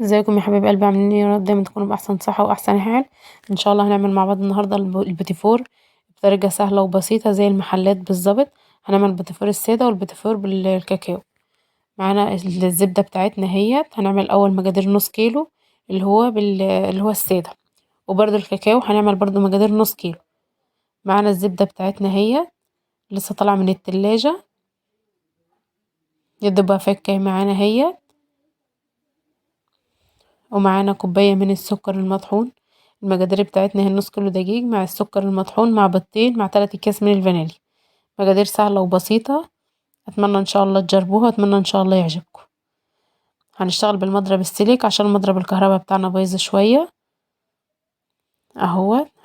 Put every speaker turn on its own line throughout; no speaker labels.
ازيكم يا حبايب قلبي، عاملين ايه؟ يا رب دايما تكونوا باحسن صحه واحسن حال. ان شاء الله هنعمل مع بعض النهارده البيتي فور بطريقه سهله وبسيطه زي المحلات بالظبط. هنعمل البيتي فور الساده والبيتي فور بالكاكاو. معانا الزبده بتاعتنا هنعمل اول مقادير نص كيلو اللي هو الساده. وبرده الكاكاو هنعمل برده مقادير نص كيلو. معانا الزبده بتاعتنا لسه طالعه من التلاجة، يدوبها فكه معانا ومعانا كوباية من السكر المطحون. المقادير بتاعتنا هي نص كيلو دقيق مع السكر المطحون مع بيضتين مع 3 اكياس من الفانيليا. مقادير سهلة وبسيطة، اتمنى ان شاء الله تجربوها واتمنى ان شاء الله يعجبكم. هنشتغل بالمضرب السلك عشان المضرب الكهرباء بتاعنا بايظ شوية.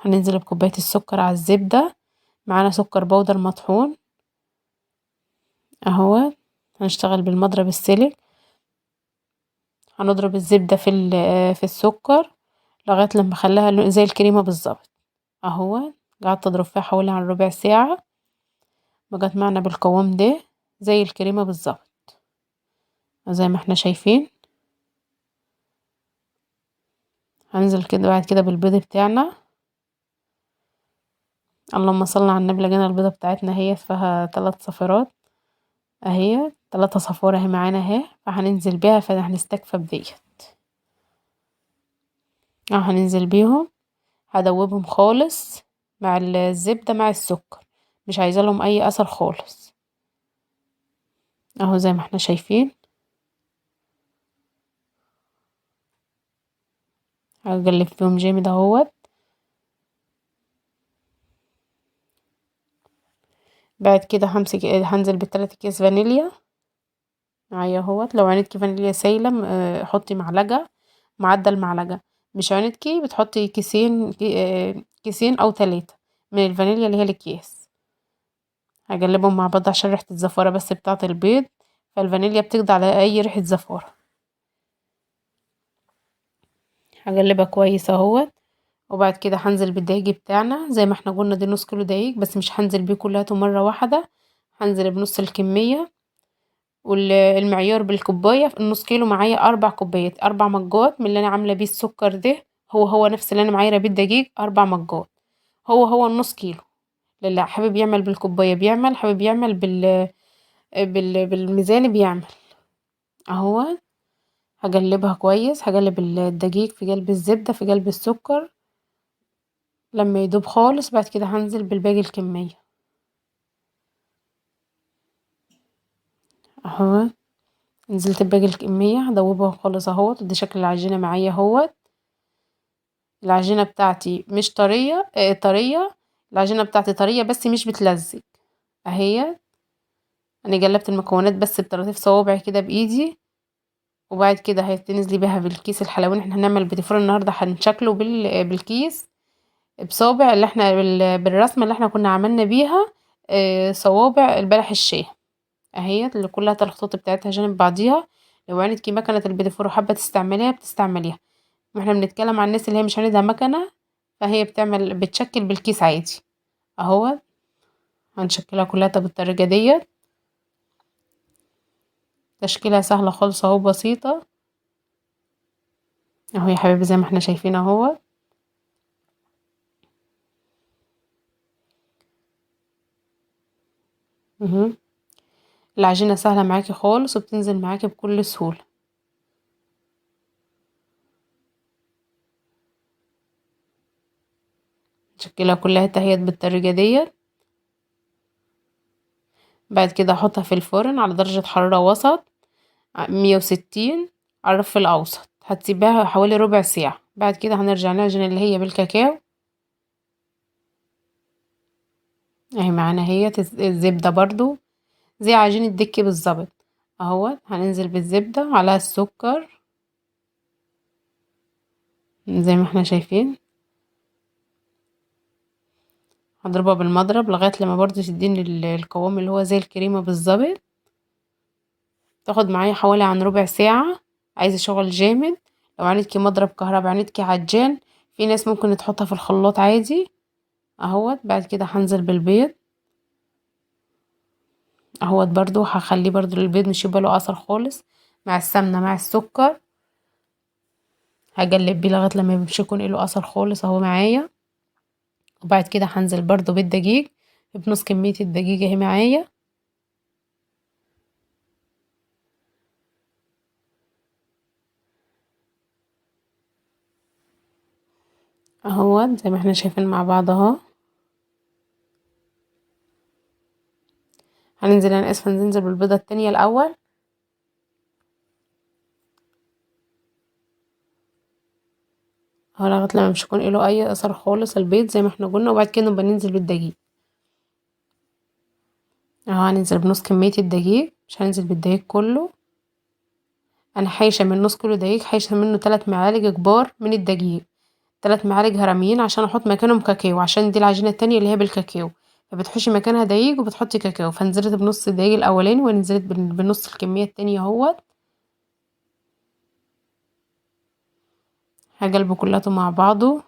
هننزل بكوباية السكر على الزبدة. معانا سكر بودر مطحون. هنشتغل بالمضرب السلك. هنضرب الزبدة في السكر لغاية لما اخليها زي الكريمة بالظبط. قعدت اضرب فيها حوالي عن ربع ساعة، بقت معنا بالقوام ده زي الكريمة بالظبط زي ما احنا شايفين. هنزل كده بعد كده بالبيض بتاعنا. اللهم صل على النبي، لقينا البيضة بتاعتنا فيها 3 صفارات، 3 صفار معانا فهننزل بيها، فهنستكفى بديت هننزل بيهم. هدوبهم خالص مع الزبدة مع السكر، مش عايزة لهم اي اثر خالص. زي ما احنا شايفين. هقلب فيهم جامد بعد كده هنزل ب3 اكياس فانيليا معايا لو عينتكي فانيليا سايلة حطي معلقة، معدل معلقة. مش عينتكي بتحطي كيسين او 3 من الفانيليا اللي هي الاكياس. هقلبهم مع بعض عشان ريحة الزفارة بس بتاعة البيض، فالفانيليا بتقضي على اي ريحة زفارة. هقلبها كويس وبعد كده هنزل بالدقيق بتاعنا زي ما احنا قلنا، دي نص كيلو دقيق، بس مش هنزل بيه كلها مرة واحدة، هنزل بنص الكمية. والمعيار بالكوباية في النص كيلو معايا 4 كوبايات، 4 مجات من اللي انا عاملة بيه السكر ده، هو نفس اللي انا معايرة بيه الدقيق، 4 مجات. هو النص كيلو. للي حابب يعمل بالكوباية بيعمل، حابب يعمل بالميزان بيعمل. اهو هقلبها كويس، هقلب الدقيق في قلب الزبدة في قلب السكر لما يدوب خالص. بعد كده هنزل بالباقي الكمية. اهو نزلت بباقي الكمية، هدوبها خالص دي شكل العجينة معايا العجينة بتاعتي مش طرية، طرية. العجينة بتاعتي طرية بس مش بتلزق. اهي انا قلبت المكونات بس بطراطيف صوابعي كده بايدي. وبعد كده هتنزلي بيها بالكيس الحلواني. احنا هنعمل بيتي النهارده، هنشكله بالكيس بصوابع اللي احنا بالرسمة اللي احنا كنا عملنا بيها صوابع البلح الشام. اللي كلها الخطوط بتاعتها جانب بعضيها. لو عندك مكنة البيتي وحابة تستعمليها بتستعمليها، واحنا بنتكلم عن الناس اللي هي مش عندها مكنة، فهي بتشكل بالكيس عادي. اهو هنشكلها كلها بالطريقة ديت. تشكيلها سهلة خالص بسيطة. يا حبيبي زي ما احنا شايفين مهم. العجينة سهلة معاكي خالص وبتنزل معاكي بكل سهولة. نشكلها كلها بالطريقة ديت. بعد كده احطها في الفرن على درجة حرارة وسط، 160 على الرف الأوسط. هتسيبها حوالي ربع ساعة. بعد كده هنرجع نعجن اللي هي بالكاكاو. معانا الزبدة برضو زي عجين الدك بالظبط. هننزل بالزبدة على السكر زي ما احنا شايفين. هضربها بالمضرب لغاية لما برضو تديني القوام اللي هو زي الكريمة بالظبط. تاخد معايا حوالي عن ربع ساعة. عايزة شغل جامد، لو عندكي مضرب كهرباء عندكي عجان، في ناس ممكن تحطها في الخلاط عادي. بعد كده هنزل بالبيض. برضو هخليه برضو البيض مش يبقى له اثر خالص، مع السمنة مع السكر. هقلب بيه لغايه لما مش يكون له اثر خالص اهو معايا. وبعد كده هنزل برضو بالدقيق بنص كميه الدقيق اهي معايا اهو زي ما احنا شايفين مع بعض اهو. هننزل، انا اسفه، ننزل بالبيضه التانية الاول اهو لغايه لما مش يكون له اي اثر خالص البيض زي ما احنا قلنا. وبعد كده نبقى ننزل بالدقيق اهو. هننزل بنص كميه الدقيق، مش هننزل بالدقيق كله. انا حايشه من نص كيلو دقيق، حايشه منه 3 معالق كبار من الدقيق، 3 معالق هرميين عشان احط مكانهم كاكاو، عشان دي العجينه التانية اللي هي بالكاكاو، فبتحشي مكانها دقيق وبتحطي كاكاو. فنزلت بنص الدقيق الاولاني ونزلت بنص الكميه التانية اهوت. هقلبه كلته مع بعضه.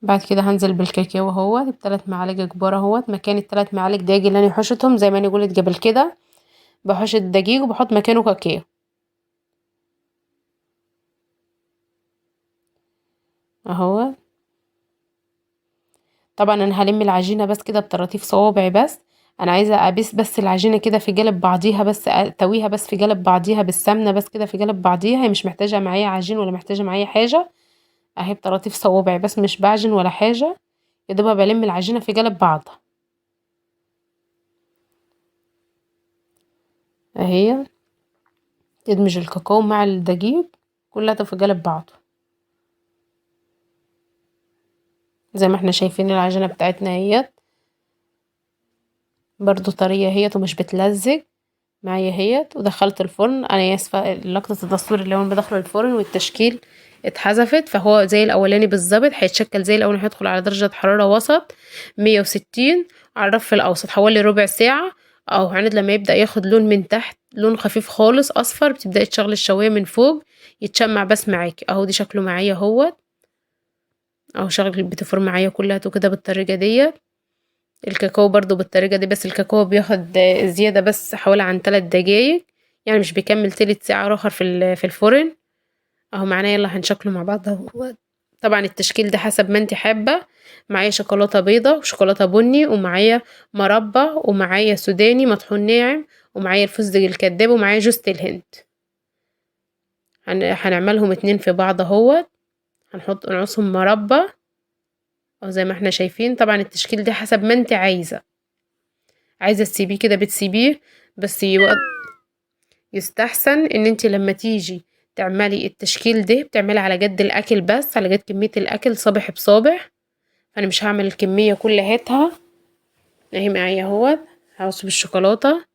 بعد كده هنزل بالكاكاو اهوت ب3 معالق كبار اهوت، مكان ال3 معالق دقيق اللي انا حشيتهم زي ما انا قلت قبل كده. بحش الدقيق وبحط مكانه كاكاو اهو. طبعا انا هلم العجينه بس كده بطراطيف صوابعي بس. انا عايزه ابيس بس العجينه كده في قلب بعضيها، بس اتويها بس في قلب بعضيها بالسمنه بس كده في قلب بعضيها. هي مش محتاجه معايا عجين ولا محتاجه معايا حاجه، اهي بطراطيف صوابعي بس، مش بعجن ولا حاجه، يا دوبها بلم العجينه في قلب بعضها اهي. تدمج الكاكاو مع الدقيق كلها في قلب بعضه زي ما احنا شايفين. العجينه بتاعتنا اهي برضو طريه اهي ومش بتلزق معايا اهيت. ودخلت الفرن. انا اسفه لقطه التصوير اللي هو بدخل الفرن والتشكيل اتحذفت، فهو زي الاولاني بالظبط، هيتشكل زي الاولاني، هيدخل على درجه حراره وسط 160 على الرف الاوسط حوالي ربع ساعه. او هند لما يبدا ياخد لون من تحت، لون خفيف خالص اصفر، بتبداي تشغلي الشوايه من فوق يتشمع بس معاكي اهو. دي شكله معايا اهوت اهو، شغل البيتيفور معايا كلها كده بالطريقه ديت. الكاكاو برضو بالطريقة دي، بس الكاكاو بياخد زيادة بس حوالي عن 3 دقايق، يعني مش بيكمل تلت ساعة اخر في الفرن اهو معانا. يلا هنشكله مع بعض اهو. طبعا التشكيل ده حسب ما انت حابة. معايا شوكولاتة بيضة وشوكولاتة بني، ومعايا مربى، ومعايا سوداني مطحون ناعم، ومعايا الفستق الكداب، ومعايا جوز الهند. هنعملهم 2 في بعض اهو. نقصهم مربى او زي ما احنا شايفين. طبعا التشكيل ده حسب ما انت عايزة تسيبيه كده بتسيبيه، بس يستحسن ان انت لما تيجي تعملي التشكيل ده بتعملي على قد الاكل، بس على قد كمية الاكل صابح بصابح. انا مش هعمل الكمية كلها اهي معايا اهوت. هوصف الشوكولاتة،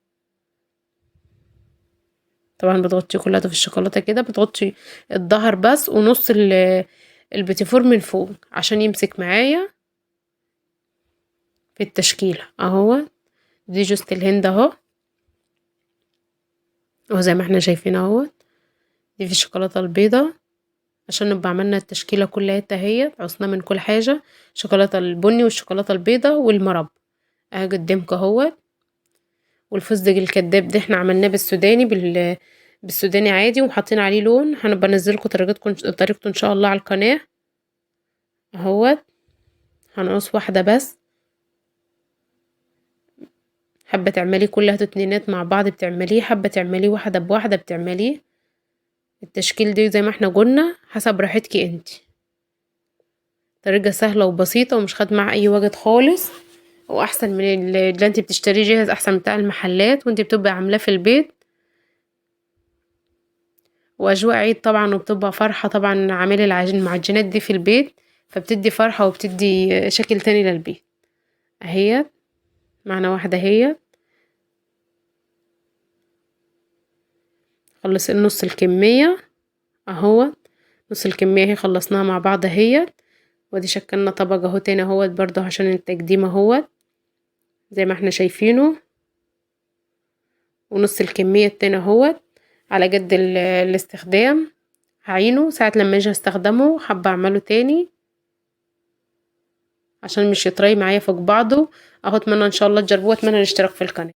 طبعا بتغطي كلها في الشوكولاتة كده، بتغطي الظهر بس ونص البيتيفور من فوق عشان يمسك معايا في التشكيلة اهو. دي جوز الهند اهو وزي ما احنا شايفين اهو. دي في الشوكولاتة البيضة عشان نبقى عملنا التشكيلة كلها اهي، عصنا من كل حاجة، شوكولاتة البني والشوكولاتة البيضة والمربى اهي قدامكم اهوت. والفستق الكداب ده احنا عملناه بالسوداني بالسوداني عادي وحاطين عليه لون. هنبقى ننزلكم طريقته ان شاء الله على القناة اهوت. هنقص واحدة بس، حابة تعمليه كلها اتنينات مع بعض بتعمليه، حابة تعمليه واحدة بواحدة بتعمليه. التشكيل دي زي ما احنا قلنا حسب راحتكي انتي، طريقة سهلة وبسيطة ومش خد معها اي وقت خالص، واحسن من اللي انت بتشتريه جاهز، احسن بتاع المحلات وانت بتبقى عاملاه في البيت. واجواء عيد طبعا، وبتبقى فرحة طبعا عامل المعجنات دي في البيت، فبتدي فرحة وبتدي شكل تاني للبيت اهي. معنا واحدة اهي. خلص نص الكمية اهو، نص الكمية اهي خلصناها مع بعض اهي. ودي شكلنا طبق اهو تاني اهوت برضو عشان التقديم اهوت زي ما احنا شايفينه. ونص الكمية التاني اهوت على قد الاستخدام. هعينه ساعة لما اجي استخدمه، حابة اعمله تاني عشان مش يطري معايا فوق بعضه اهو. اتمنى ان شاء الله تجربوه، اتمنى الاشتراك في القناة.